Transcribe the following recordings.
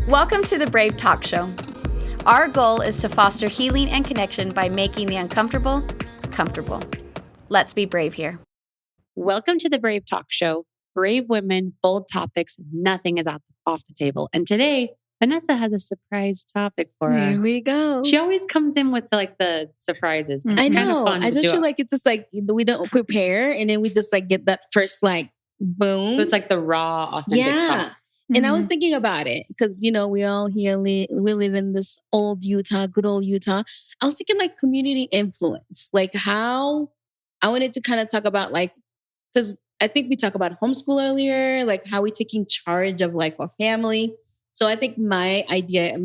Welcome to the Brave Talk Show. Our goal is to foster healing and connection by making the uncomfortable comfortable. Let's be brave here. Welcome to the Brave Talk Show. Brave women, bold topics, nothing is off the table. And today, Vanessa has a surprise topic for us. Here we go. She always comes in with the surprises. But it's I kind of know. fun I to just do feel it. like it's just like we don't prepare, and then we just like get that first like boom. So it's like the raw, authentic talk. And I was thinking about it because, we all here, we live in this old Utah, good old Utah. I was thinking like community influence, like how I wanted to kind of talk about like, because I think we talked about homeschool earlier, like how we taking charge of like our family. So I think my idea,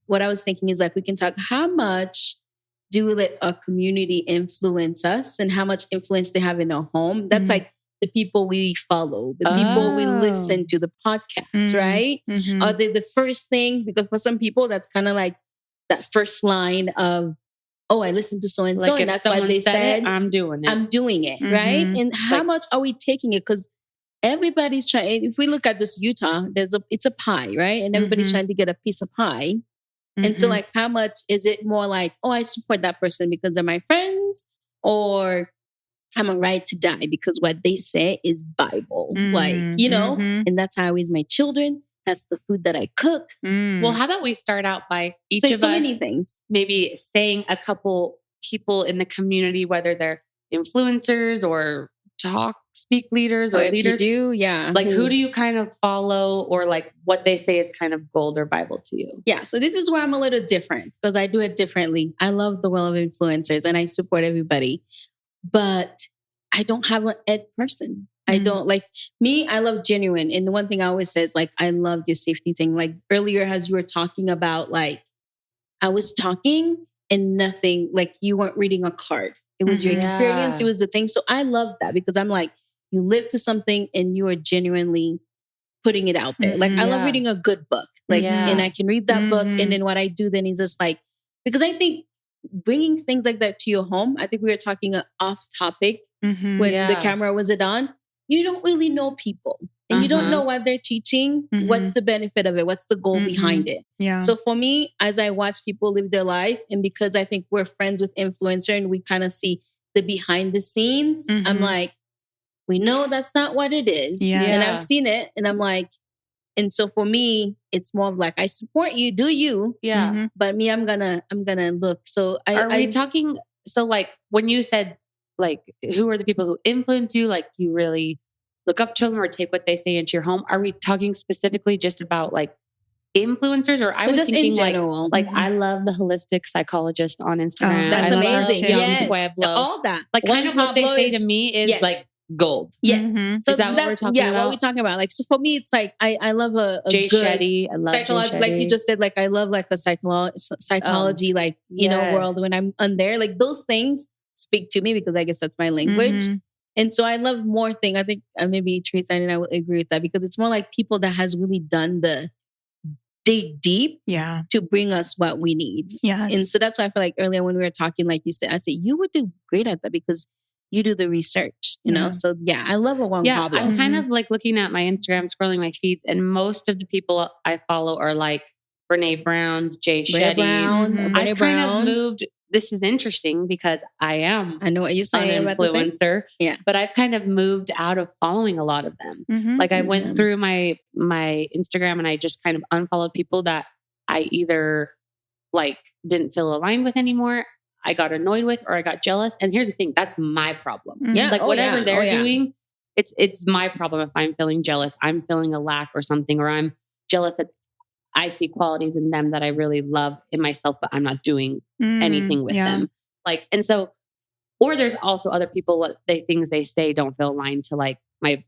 what I was thinking is like, we can talk how much do we let a community influence us and how much influence they have in our home. That's like, the people we follow, the people we listen to, the podcasts, right? Are they the first thing? Because for some people, that's kind of like that first line of, oh, I listened to so-and-so, and that's why they said, I'm doing it. I'm doing it, right? And how much are we taking it? Because everybody's trying, if we look at this Utah, it's a pie, right? And everybody's trying to get a piece of pie. And so like, how much is it more like, oh, I support that person because they're my friends, or I'm a right to die because what they say is Bible, and that's how I raise my children. That's the food that I cook. Well, how about we start out by each of us many things. Maybe saying a couple people in the community, whether they're influencers or speak leaders or leaders. Like who do you kind of follow, or like what they say is kind of gold or Bible to you? Yeah. So this is where I'm a little different because I do it differently. I love the world of influencers and I support everybody. But I don't have an ed person. I don't like me. I love genuine. And the one thing I always say is like, I love your safety thing. Like earlier, as you were talking about, like I was talking and nothing, like you weren't reading a card. It was your experience. It was the thing. So I love that because I'm like, you live to something and you are genuinely putting it out there. Like I love reading a good book. Like, and I can read that book. And then what I do then is just like, because I think bringing things like that to your home. I think we were talking off topic when the camera was on. You don't really know people and you don't know what they're teaching. What's the benefit of it? What's the goal behind it? Yeah. So for me, as I watch people live their life, and because I think we're friends with influencer and we kind of see the behind the scenes, I'm like, we know that's not what it is. Yes. And I've seen it and I'm like, and so for me, it's more of like, I support you, do you? Yeah. But me, I'm gonna look. So are we talking? So like when you said like, who are the people who influence you? Like you really look up to them or take what they say into your home. Are we talking specifically just about like influencers, or I was just thinking in general? Like I love the holistic psychologist on Instagram. That's I amazing. Love Young Yes. Pueblo. All that. Like kind of what they Pablo say to me is like gold. Yes. So is that what we're talking about? Yeah, what we're talking about. Like, so for me, it's like, I love a Jay good Shetty. I love psychology. Like you just said, like, I love like a psychology, like, world when I'm on there. Like those things speak to me because I guess that's my language. And so I love more things. I think maybe Teresa and I will agree with that because it's more like people that has really done the dig deep to bring us what we need. Yes. And so that's why I feel like earlier when we were talking, like you said, I said, you would do great at that because you do the research, you know? So I love a Juan Pablo. I'm kind of like looking at my Instagram, scrolling my feeds, and most of the people I follow are like Brene Brown's, Jay Shetty's. I've kind of moved. This is interesting because I know what you're saying, an influencer. But I've kind of moved out of following a lot of them. Like I went through my Instagram and I just kind of unfollowed people that I either like didn't feel aligned with anymore, I got annoyed with, or I got jealous. And here's the thing, that's my problem. Like whatever they're doing, it's my problem. If I'm feeling jealous, I'm feeling a lack or something, or I'm jealous that I see qualities in them that I really love in myself, but I'm not doing anything with them. Like, and so, or there's also other people, things they say don't feel aligned to like my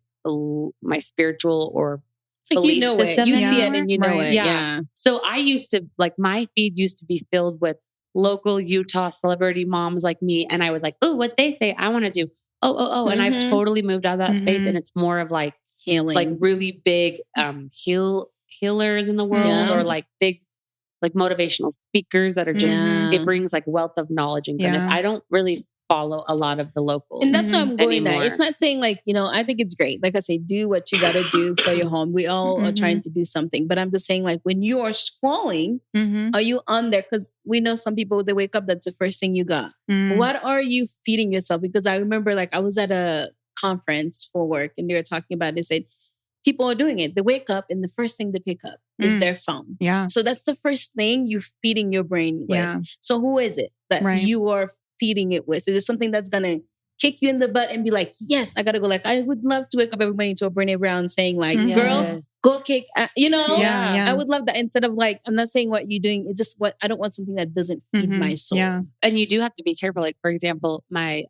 spiritual or it's like, you know system. It. You see it and you know it. Yeah. So I used to, like, my feed used to be filled with local Utah celebrity moms like me. And I was like, oh, what they say I want to do. Oh. And I've totally moved out of that space. And it's more of like healing, like really big healers in the world, or like big, like motivational speakers that are just, it brings like wealth of knowledge and goodness. I don't really follow a lot of the local. And that's why I'm going anymore. that. It's not saying like, I think it's great. Like I say, do what you got to do for your home. We all are trying to do something. But I'm just saying like when you are scrolling, are you on there? Because we know some people, they wake up, that's the first thing you got. What are you feeding yourself? Because I remember like I was at a conference for work and they were talking about, they said, people are doing it. They wake up and the first thing they pick up is their phone. Yeah. So that's the first thing you're feeding your brain with. Yeah. So who is it that you are feeding it with? Is it something that's going to kick you in the butt and be like, yes, I got to go. Like, I would love to wake up everybody to a Brené Brown saying like, girl, go kick, I would love that. Instead of like, I'm not saying what you're doing. It's just I don't want something that doesn't feed my soul. Yeah. And you do have to be careful. Like, for example, my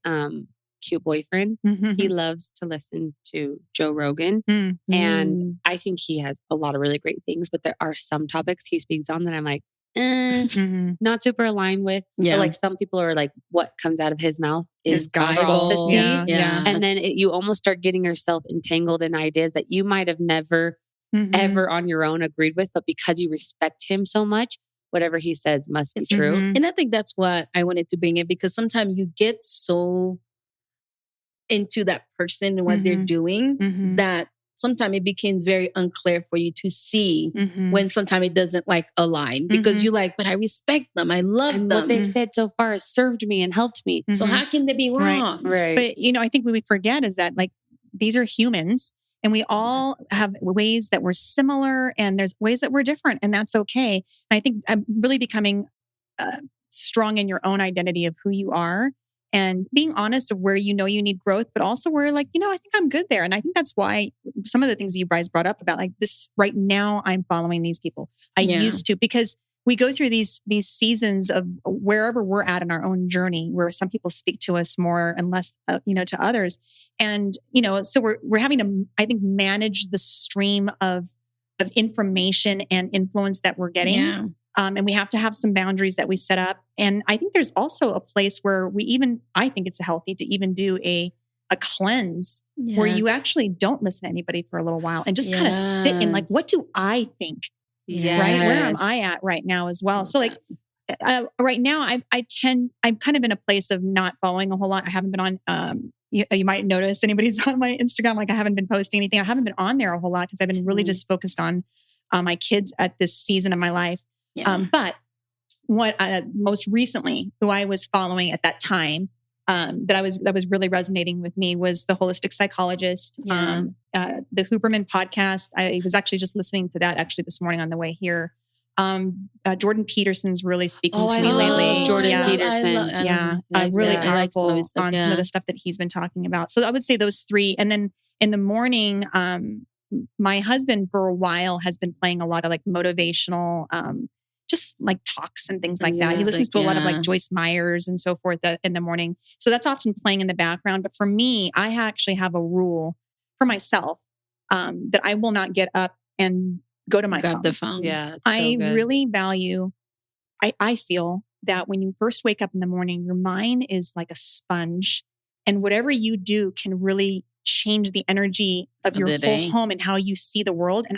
cute boyfriend, he loves to listen to Joe Rogan. And I think he has a lot of really great things, but there are some topics he speaks on that I'm like, not super aligned with. Yeah. But like some people are like, what comes out of his mouth is gospel. prophecy. Yeah. And then you almost start getting yourself entangled in ideas that you might have never, ever on your own agreed with, but because you respect him so much, whatever he says must be true. And I think that's what I wanted to bring in, because sometimes you get so into that person and what they're doing that sometimes it becomes very unclear for you to see when sometimes it doesn't like align, because you're like, but I respect them. I love them. What they've said so far has served me and helped me. So how can they be wrong? Right. But, I think what we forget is that like, these are humans and we all have ways that we're similar and there's ways that we're different, and that's okay. And I think I'm really becoming strong in your own identity of who you are and being honest of where you need growth, but also where like, I think I'm good there. And I think that's why some of the things that you guys brought up about like this right now, I'm following these people. I used to, because we go through these seasons of wherever we're at in our own journey, where some people speak to us more and less, to others. And, so we're having to, I think, manage the stream of information and influence that we're getting. Yeah. And we have to have some boundaries that we set up. And I think there's also a place where I think it's healthy to even do a cleanse where you actually don't listen to anybody for a little while and just kind of sit in like, what do I think? Yes. Right? Where am I at right now as well? So like right now I'm kind of in a place of not following a whole lot. I haven't been on, you might notice anybody's on my Instagram, like I haven't been posting anything. I haven't been on there a whole lot because I've been really just focused on my kids at this season of my life. Yeah. But what most recently, who I was following at that time, that was really resonating with me was the holistic psychologist, the Huberman podcast. I was actually just listening to that actually this morning on the way here. Jordan Peterson's really speaking to me lately. Jordan Peterson. Really I like powerful some of his stuff, on some of the stuff that he's been talking about. So I would say those three. And then in the morning, my husband for a while has been playing a lot of like motivational, just like talks and things like that. He listens to a lot of like Joyce Myers and so forth in the morning. So that's often playing in the background. But for me, I actually have a rule for myself that I will not get up and go to my phone. The phone. Yeah. I really value, I feel that when you first wake up in the morning, your mind is like a sponge, and whatever you do can really change the energy of your whole home and how you see the world. And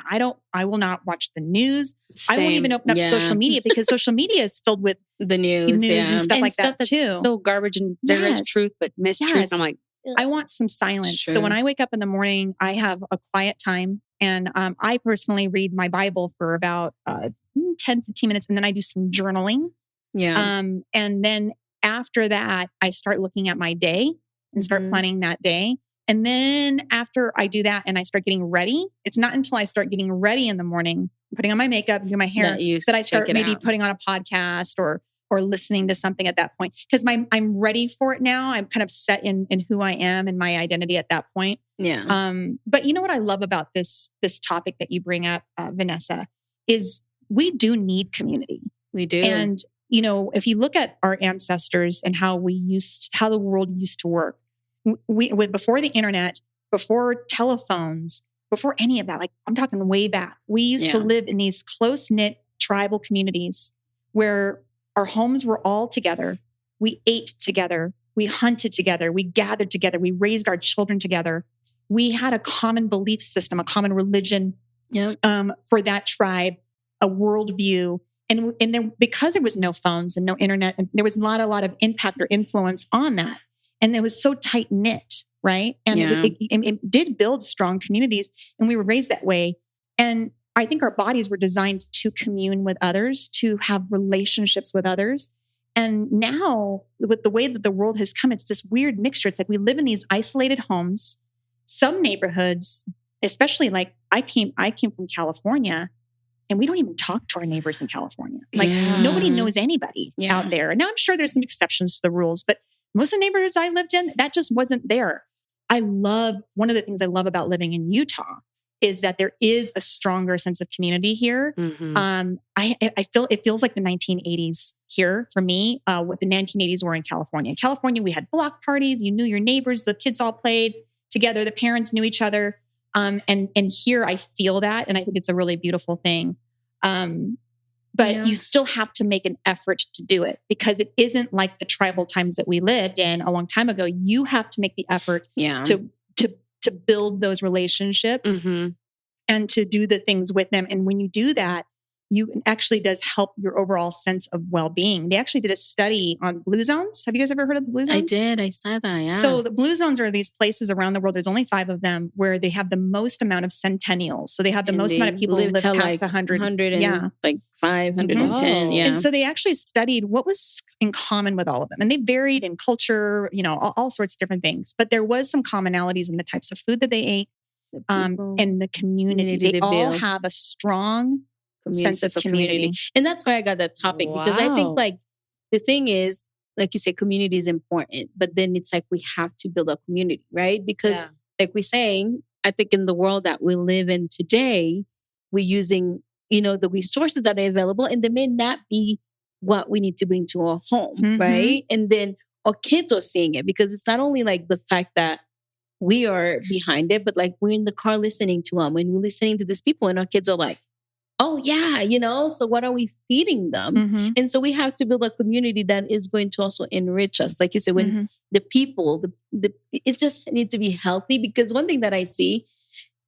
I will not watch the news. Same. I won't even open up social media because social media is filled with the news and stuff like that that's too. So garbage, and there is truth, but mistruth. Yes. I'm like, I want some silence. So when I wake up in the morning, I have a quiet time, and I personally read my Bible for about 10, 15 minutes. And then I do some journaling. Yeah. And then after that, I start looking at my day and start planning that day. And then after I do that and I start getting ready, it's not until I start getting ready in the morning, putting on my makeup, doing my hair, that I start maybe putting on a podcast or listening to something at that point. Because I'm ready for it now. I'm kind of set in who I am and my identity at that point. Yeah. But you know what I love about this topic that you bring up, Vanessa, is we do need community. We do. And, if you look at our ancestors and how the world used to work, before the internet, before telephones, before any of that, like I'm talking way back, we used to live in these close-knit tribal communities where our homes were all together. We ate together. We hunted together. We gathered together. We raised our children together. We had a common belief system, a common religion for that tribe, a worldview. And then because there was no phones and no internet, and there was not a lot of impact or influence on that. And it was so tight knit, right? And it did build strong communities, and we were raised that way. And I think our bodies were designed to commune with others, to have relationships with others. And now, with the way that the world has come, it's this weird mixture. It's like we live in these isolated homes. Some neighborhoods, especially like I came from California, and we don't even talk to our neighbors in California. Like nobody knows anybody out there. Now, I'm sure there's some exceptions to the rules, but most of the neighborhoods I lived in, that just wasn't there. One of the things I love about living in Utah is that there is a stronger sense of community here. I feel it feels like the 1980s here for me, what the 1980s were in California. In California, we had block parties. You knew your neighbors. The kids all played together. The parents knew each other. And here I feel that. And I think it's a really beautiful thing. But you still have to make an effort to do it, because it isn't like the tribal times that we lived in a long time ago. You have to make the effort to build those relationships and to do the things with them. And when you do that, you actually does help your overall sense of well-being. They actually did a study on blue zones. Have you guys ever heard of the blue zones? I did. I saw that. Yeah. So the blue zones are these places around the world. There's only 5 of them where they have the most amount of centennials. So they have the most amount of people who live past like 100. 5, 110. Yeah. And so they actually studied what was in common with all of them. And they varied in culture, all sorts of different things. But there was some commonalities in the types of food that they ate and the community. They all have a strong sense of community. And that's why I got that topic, because I think like the thing is, like you say, community is important, but then it's like we have to build a community, right? Because like we're saying, I think in the world that we live in today, we're using, the resources that are available, and they may not be what we need to bring to our home, right? And then our kids are seeing it, because it's not only like the fact that we are behind it, but like we're in the car listening to them, and we're listening to these people, and our kids are like, oh yeah, so what are we feeding them? And so we have to build a community that is going to also enrich us. Like you said, when the people, it just need to be healthy, because one thing that I see,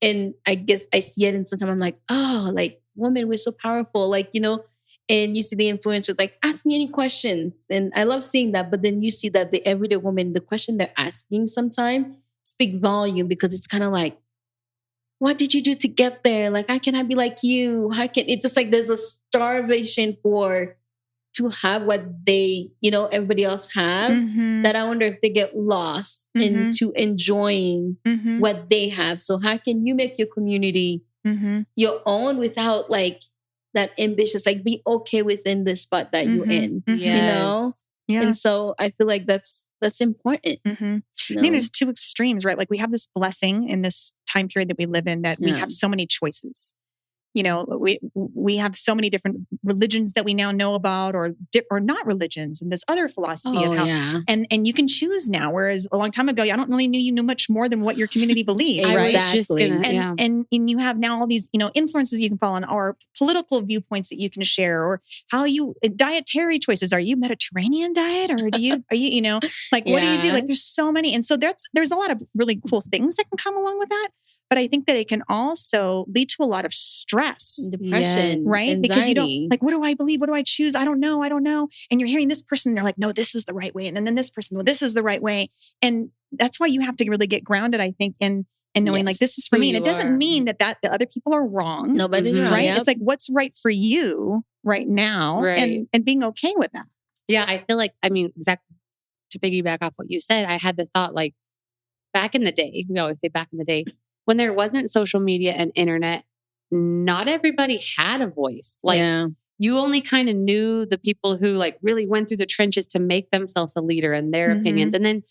and I guess I see it, and sometimes I'm like, oh, like women, we're so powerful. Like, and you see the influencers like, ask me any questions. And I love seeing that. But then you see that the everyday woman, the question they're asking sometimes speak volume, because it's kind of like, what did you do to get there? Like, how can I be like you? It's just like there's a starvation to have what they, everybody else have, that I wonder if they get lost into enjoying what they have. So how can you make your community your own without like that ambitious, like be okay within the spot that you're in, Yeah. And so I feel like that's important. I think there's 2 extremes, right? Like we have this blessing in this time period that we live in, that we have so many choices. We have so many different religions that we now know about, or not religions, and this other philosophy of how, and you can choose now. Whereas a long time ago, I don't really knew you knew much more than what your community believed, right? Exactly. And you have now all these, influences you can follow on, or political viewpoints that you can share, or how dietary choices. Are you Mediterranean diet, or are you, like, what do you do? Like, there's so many. And so there's a lot of really cool things that can come along with that. But I think that it can also lead to a lot of stress, depression, right? Anxiety. Because you don't, like, what do I believe? What do I choose? I don't know. And you're hearing this person, they're like, no, this is the right way. And then this person, well, this is the right way. And that's why you have to really get grounded, I think, in knowing like, this is for me. And it doesn't mean that the other people are wrong. Nobody's wrong. Right? Yep. It's like, what's right for you right now, and being okay with that. Yeah. I feel like, exactly to piggyback off what you said, I had the thought, like, back in the day, we always say back in the day, when there wasn't social media and internet, not everybody had a voice. Like you only kind of knew the people who like really went through the trenches to make themselves a leader and their opinions. And then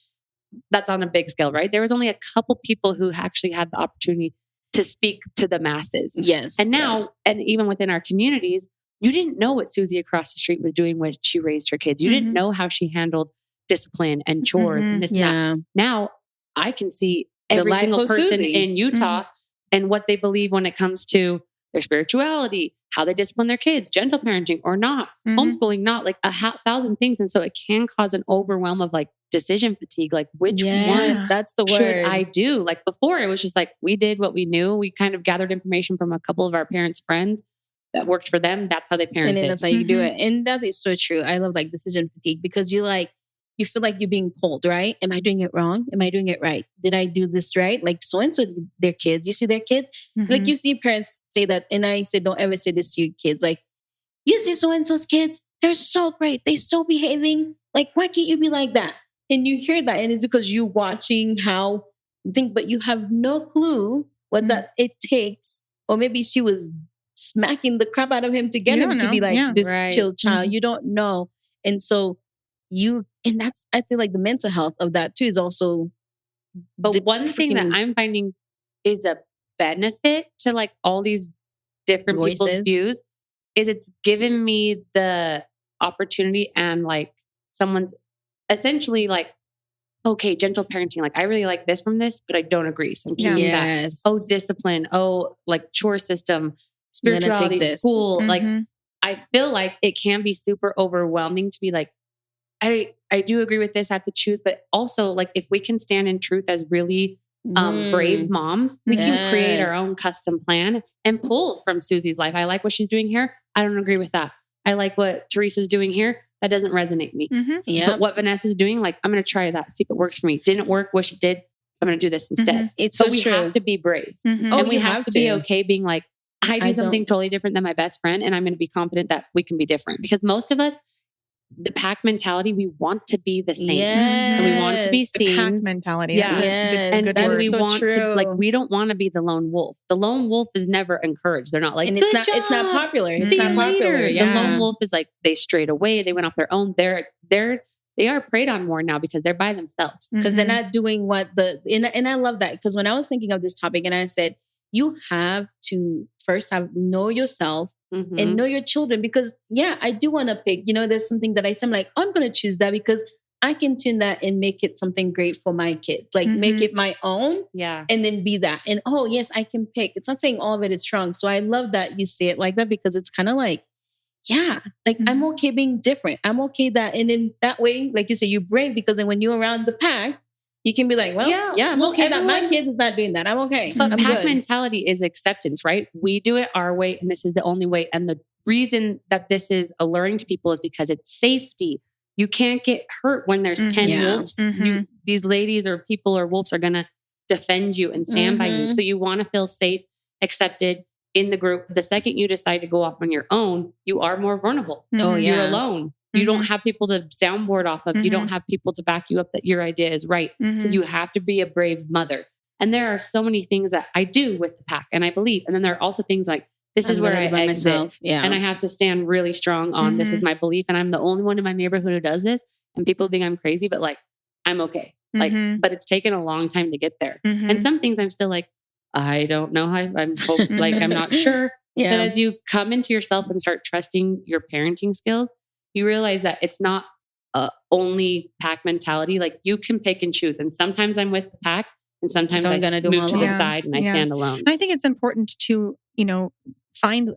that's on a big scale, right? There was only a couple people who actually had the opportunity to speak to the masses. Yes. And now, and even within our communities, you didn't know what Susie across the street was doing when she raised her kids. You didn't know how she handled discipline and chores and this and that. Now I can see every single person in Utah and what they believe when it comes to their spirituality, how they discipline their kids, gentle parenting or not, homeschooling, not, like 1,000 things. And so it can cause an overwhelm of like decision fatigue. Like which one that's the word should I do? Like before it was just like, we did what we knew. We kind of gathered information from a couple of our parents' friends that worked for them. That's how they parented. And then that's how you do it. And that is so true. I love like decision fatigue, because you're like, you feel like you're being pulled, right? Am I doing it wrong? Am I doing it right? Did I do this right? Like so-and-so, their kids, you see their kids? Like you see parents say that. And I say, don't ever say this to your kids. Like, you see so-and-so's kids, they're so great. They're so behaving. Like, why can't you be like that? And you hear that. And it's because you're watching how think, but you have no clue what that it takes. Or maybe she was smacking the crap out of him to get him to be like this chill child. You don't know. And so and that's, I feel like the mental health of that too is also. But one thing that I'm finding is a benefit to like all these different people's views is it's given me the opportunity and like someone's essentially like, okay, gentle parenting. Like I really like this from this, but I don't agree. So I'm keeping that. Oh, discipline. Oh, like chore system, spirituality, school. Like I feel like it can be super overwhelming to be like, I do agree with this. I have to choose, but also like if we can stand in truth as really brave moms, we can create our own custom plan and pull from Susie's life. I like what she's doing here. I don't agree with that. I like what Teresa's doing here. That doesn't resonate with me. But what Vanessa's doing, like, I'm going to try that. See if it works for me. Didn't work. Wish it did. I'm going to do this instead. It's so we have to be brave. And we have to be okay being like, I do something totally different than my best friend. And I'm going to be confident that we can be different because most of us, the pack mentality, we want to be the same. And we want to be seen. The pack mentality. Yeah. And we want to, like, we don't want to be the lone wolf. The lone wolf is never encouraged. They're not like, and it's not popular. It's not popular. The lone wolf is like, they strayed away. They went off their own. They are preyed on more now because they're by themselves. Because they're not doing what and I love that. Because when I was thinking of this topic and I said, you have to first know yourself and know your children because I do want to pick, there's something that I'm like, I'm going to choose that because I can tune that and make it something great for my kids, like make it my own and then be that. And oh yes, I can pick. It's not saying all of it is strong. So I love that you say it like that because it's kind of like, I'm okay being different. I'm okay that. And then that way, like you say, you're brave because then when you're around the pack, you can be like, I'm okay that my kids is not doing that. I'm okay. But I'm pack good. mentality is acceptance, right? We do it our way and this is the only way. And the reason that this is alluring to people is because it's safety. You can't get hurt when there's 10 wolves. These ladies or people or wolves are going to defend you and stand by you. So you want to feel safe, accepted in the group. The second you decide to go off on your own, you are more vulnerable. You're alone. You don't have people to soundboard off of. You don't have people to back you up that your idea is right. So you have to be a brave mother. And there are so many things that I do with the pack and I believe. And then there are also things like, this is where I exit. Myself. And I have to stand really strong on this is my belief. And I'm the only one in my neighborhood who does this. And people think I'm crazy, but like, I'm okay. Like, but it's taken a long time to get there. And some things I'm still like, I don't know how I'm not sure. But as you come into yourself and start trusting your parenting skills, you realize that it's not only pack mentality. Like you can pick and choose. And sometimes I'm with the pack and sometimes I move to the side and I stand alone. And I think it's important to, find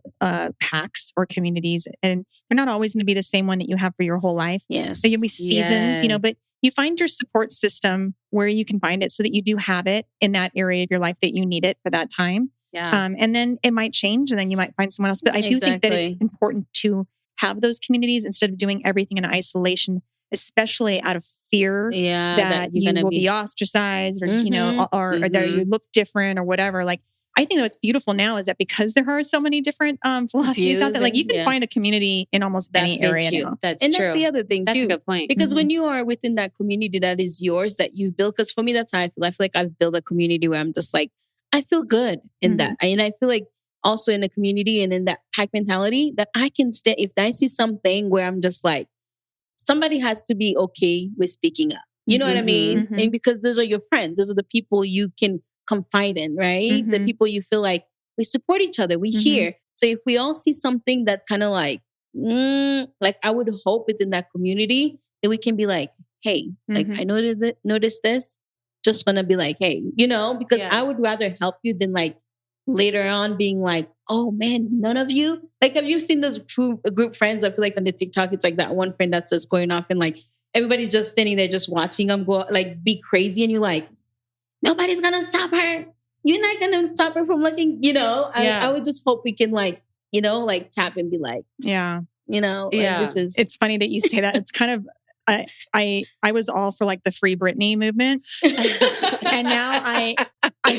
packs or communities. And they're not always going to be the same one that you have for your whole life. Yes. There will be seasons, but you find your support system where you can find it so that you do have it in that area of your life that you need it for that time. And then it might change and then you might find someone else. But I do think that it's important to have those communities instead of doing everything in isolation, especially out of fear that you will be ostracized or, or that you look different or whatever. Like, I think what's beautiful now is that because there are so many different philosophies out there, like you can find a community in almost any area now. That's true. That's the other thing too. That's a good point. Because when you are within that community that is yours, that you build, because for me, that's how I feel. I feel like I've built a community where I'm just like, I feel good in that. And I feel like also in a community and in that pack mentality that I can stay, if I see something where I'm just like, somebody has to be okay with speaking up. You know what I mean? And because those are your friends, those are the people you can confide in, right? The people you feel like we support each other, we hear. So if we all see something that kind of like I would hope within that community that we can be like, hey, like I noticed this, just want to be like, hey, because I would rather help you than like later on being like, oh man, none of you, like, have you seen those group friends? I feel like on the TikTok, it's like that one friend that's just going off and like, everybody's just standing there just watching them go like be crazy. And you're like, nobody's going to stop her. You're not going to stop her from looking, I would just hope we can like, like tap and be like, this is. It's funny that you say that. It's kind of, I was all for like the Free Britney movement. And now I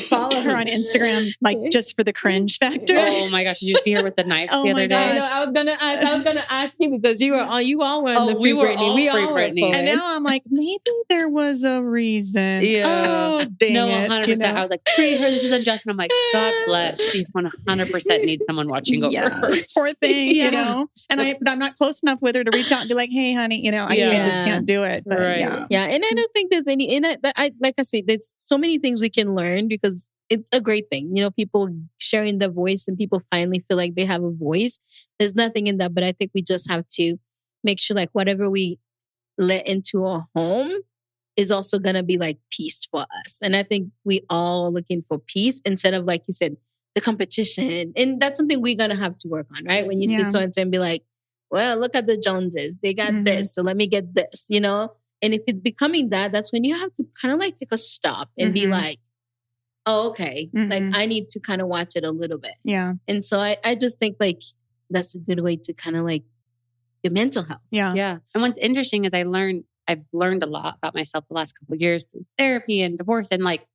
follow her on Instagram, like just for the cringe factor. Oh my gosh. Did you see her with the knife the other day? I know, I was gonna ask you because you all were on the Free Britney. We all were Britney. And now I'm like, maybe there was a reason. Yeah. Oh, dang no, it. 100%. You know? I was like, free her. This is unjust. And I'm like, God bless. She 100% needs someone watching over her. Poor thing, Yes. you know. And I'm not close enough with her to reach out and be like, hey, honey, you know, I just can't do it. But Right. Yeah, and I don't think there's any. And I like I said, there's so many things we can learn because it's a great thing. You know, people sharing their voice and people finally feel like they have a voice. There's nothing in that, but I think we just have to make sure like whatever we let into our home is also going to be like peace for us. And I think we all are looking for peace instead of, like you said, the competition. And that's something we're going to have to work on, right? When you see so-and-so and be like, well, look at the Joneses. They got this, so let me get this, you know? And if it's becoming that, that's when you have to kind of like take a stop and be like, oh, okay. Like I need to kind of watch it a little bit. Yeah. And so I just think like that's a good way to kind of like your mental health. Yeah. Yeah. And what's interesting is I've learned a lot about myself the last couple of years through therapy and divorce. And like,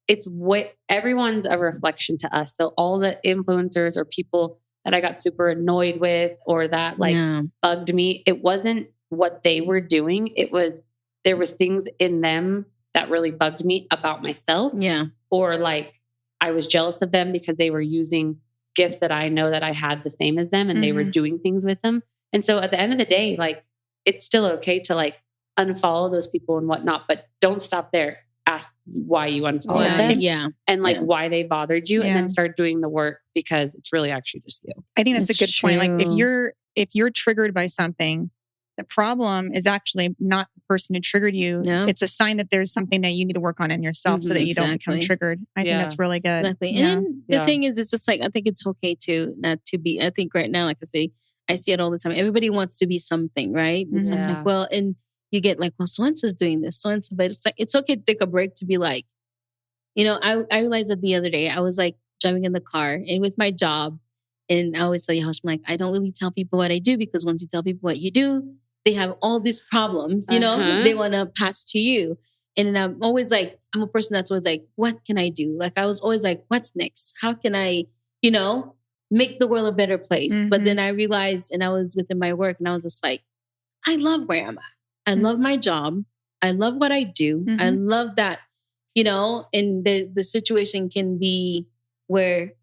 it's what everyone's a reflection to us. So all the influencers or people that I got super annoyed with or that like bugged me, it wasn't what they were doing. It was, there was things in them that really bugged me about myself. Yeah. Or like I was jealous of them because they were using gifts that I know that I had the same as them and they were doing things with them. And so at the end of the day, like it's still okay to like unfollow those people and whatnot, but don't stop there. Ask why you unfollowed them. Yeah. And like why they bothered you and then start doing the work because it's really actually just you. I think that's a good point. Like if you're triggered by something, the problem is actually not the person who triggered you. No. It's a sign that there's something that you need to work on in yourself so that you don't become triggered. I think that's really good. Exactly. And then the thing is, it's just like, I think it's okay to not to be, I think right now, like I see it all the time. Everybody wants to be something, right? It's just like, well, and you get like, well, so-and-so's doing this, so-and-so, but it's like, it's okay to take a break to be like, you know, I realized that the other day, I was like driving in the car and with my job, and I always tell you, I'm like, I don't really tell people what I do because once you tell people what you do, they have all these problems, you know, they want to pass to you. And I'm always like, I'm a person that's always like, what can I do? Like, I was always like, what's next? How can I, you know, make the world a better place? But then I realized, and I was within my work and I was just like, I love where I'm at. I love my job. I love what I do. I love that, you know, and the situation can be where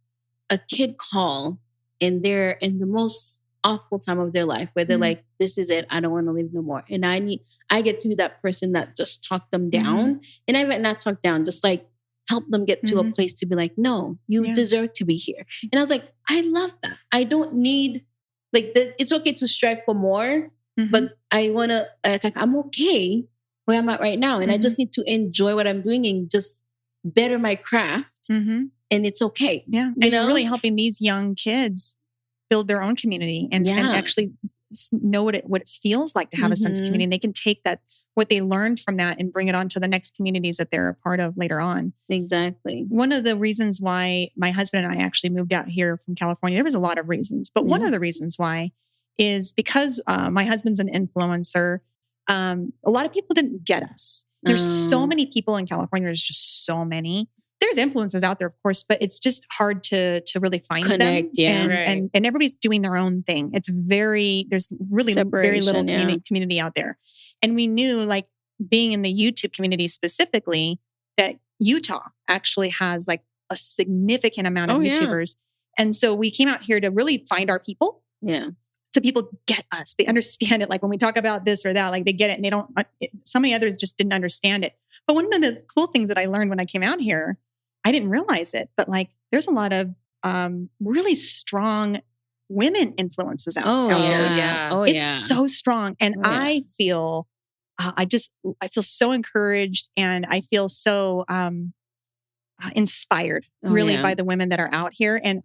a kid call and they're in the most awful time of their life where they're like, this is it. I don't want to live no more. And I get to be that person that just talk them down. And I might not talk down, just like help them get to a place to be like, no, you deserve to be here. And I was like, I love that. I don't need like this. It's okay to strive for more, but I want to, like, I'm okay where I'm at right now. And I just need to enjoy what I'm doing and just better my craft. And it's okay. Yeah. You And know? you're really helping these young kids build their own community and actually know what it feels like to have a sense of community. And they can take that, what they learned from that and bring it on to the next communities that they're a part of later on. Exactly. One of the reasons why my husband and I actually moved out here from California, there was a lot of reasons, but one of the reasons why is because my husband's an influencer. A lot of people didn't get us. There's so many people in California. There's just so many. There's influencers out there, of course, but it's just hard to really find them. And everybody's doing their own thing. It's there's really very little community out there. And we knew, like being in the YouTube community specifically, that Utah actually has like a significant amount of YouTubers. And so we came out here to really find our people. Yeah. So people get us. They understand it. Like when we talk about this or that, like they get it and they don't, so many others just didn't understand it. But one of the cool things that I learned when I came out here, I didn't realize it, but like there's a lot of really strong women influences out there. It's so strong. And I feel, I feel so encouraged and I feel so inspired by the women that are out here. And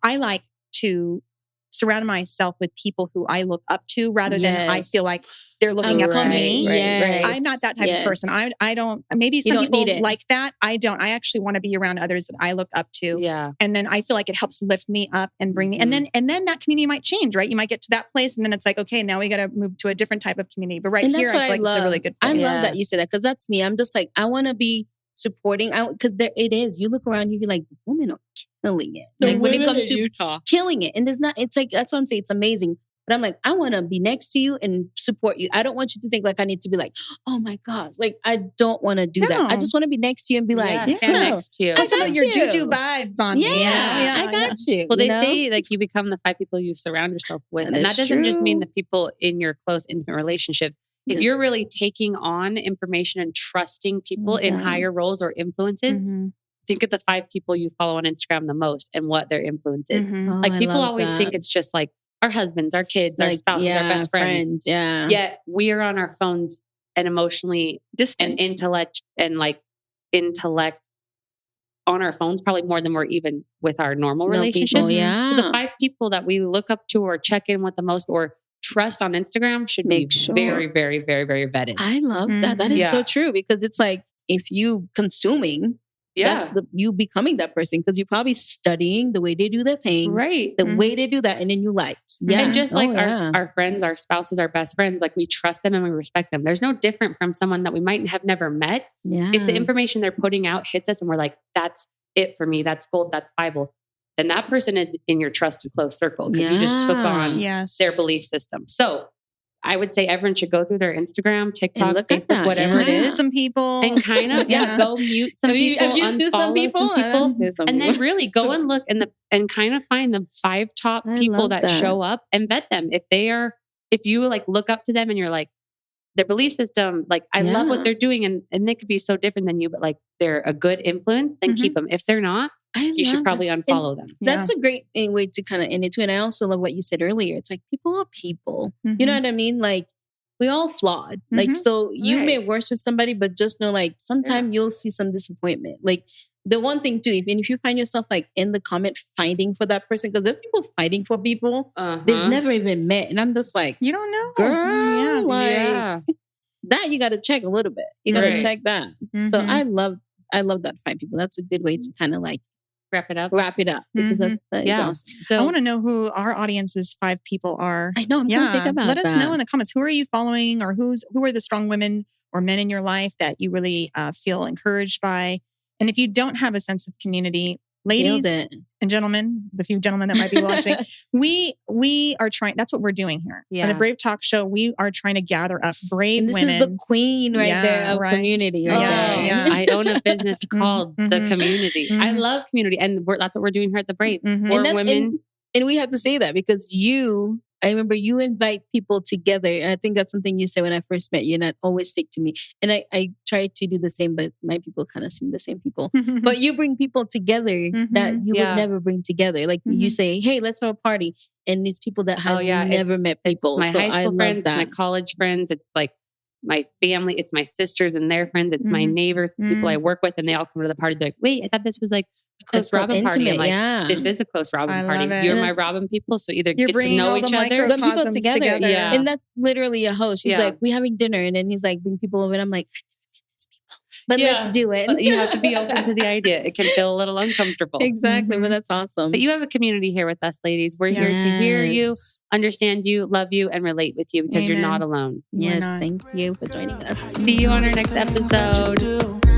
I like to surround myself with people who I look up to rather than I feel like they're looking up to me. Right. I'm not that type of person. I don't, maybe some people like that. I don't. I actually want to be around others that I look up to. Yeah. And then I feel like it helps lift me up and bring me, and then that community might change, right? You might get to that place and then it's like, okay, now we got to move to a different type of community. But right here, I feel like it's a really good place. I love that you said that because that's me. I'm just like, I want to be supporting, because there it is. You look around, you're like, the women are killing it. Like when it comes to Utah, killing it, and there's not. It's like that's what I'm saying. It's amazing. But I'm like, I want to be next to you and support you. I don't want you to think like I need to be like, oh my gosh, like I don't want to do that. I just want to be next to you and be like, stand next to you. I got your juju vibes on me. Yeah, I got you. Well, they say like you become the 5 people you surround yourself with, and that doesn't just mean the people in your close intimate relationships. If you're really taking on information and trusting people in higher roles or influences, think of the 5 people you follow on Instagram the most and what their influence is. Like people always think it's just like our husbands, our kids, our spouses, our best friends. Yet we are on our phones and emotionally distant and intellect on our phones probably more than we're even with our normal relationships. So the 5 people that we look up to or check in with the most or trust on Instagram should be very, very, very, very vetted. I love that. That is so true because it's like if you consuming, that's you becoming that person because you're probably studying the way they do their things, right? The way they do that, and then you like, and just like our friends, our spouses, our best friends, like we trust them and we respect them. There's no different from someone that we might have never met. If the information they're putting out hits us and we're like, that's it for me, that's gold, that's Bible, then that person is in your trusted close circle because you just took on their belief system. So I would say everyone should go through their Instagram, TikTok, Facebook, whatever it is. Some people. And kind of, go mute some people, unfollow some people. And then really go and look and kind of find the 5 top people that show up and vet them. If you like look up to them and you're like, their belief system, like I love what they're doing and they could be so different than you, but like they're a good influence, then keep them. If they're not, you should probably unfollow them. That's a great way to kind of end it too. And I also love what you said earlier. It's like people are people. You know what I mean? Like we all flawed. Like so you may worship somebody, but just know like sometimes you'll see some disappointment. Like the one thing too, if you find yourself like in the comment fighting for that person, because there's people fighting for people they've never even met, and I'm just like, you don't know, girl, that you got to check a little bit. You got to check that. So I love that 5 people. That's a good way to kind of like wrap it up because that's awesome. So I want to know who our audience's 5 people are. I know. I'm going to think about Let us know in the comments. Who are you following, or who are the strong women or men in your life that you really feel encouraged by? And if you don't have a sense of community, ladies and gentlemen, the few gentlemen that might be watching, we are trying. That's what we're doing here on the Brave Talk Show. We are trying to gather up brave women. This is the queen there of community. I own a business called The Community. I love community, and that's what we're doing here at the Brave. We're women, and we have to say that because I remember you invite people together. And I think that's something you said when I first met you, and that always stick to me. And I try to do the same, but my people kind of seem the same people. But you bring people together that you would never bring together. Like you say, hey, let's have a party. And these people that has never met people. It's my high school friends, that. My college friends. It's like my family. It's my sisters and their friends. It's my neighbors, people I work with. And they all come to the party. They're like, wait, I thought this was like a close Robin party. I'm like, this is a close Robin party. You're my Robin people. So either get to know each other. Get people together. And that's literally a host. He's like, we're having dinner. And then he's like, bring people over. And I'm like, but let's do it. But you have to be open to the idea. It can feel a little uncomfortable. Exactly. But that's awesome. But you have a community here with us, ladies. We're here to hear you, understand you, love you, and relate with you because you're not alone. Yes. Thank you for joining us. See you on our next episode.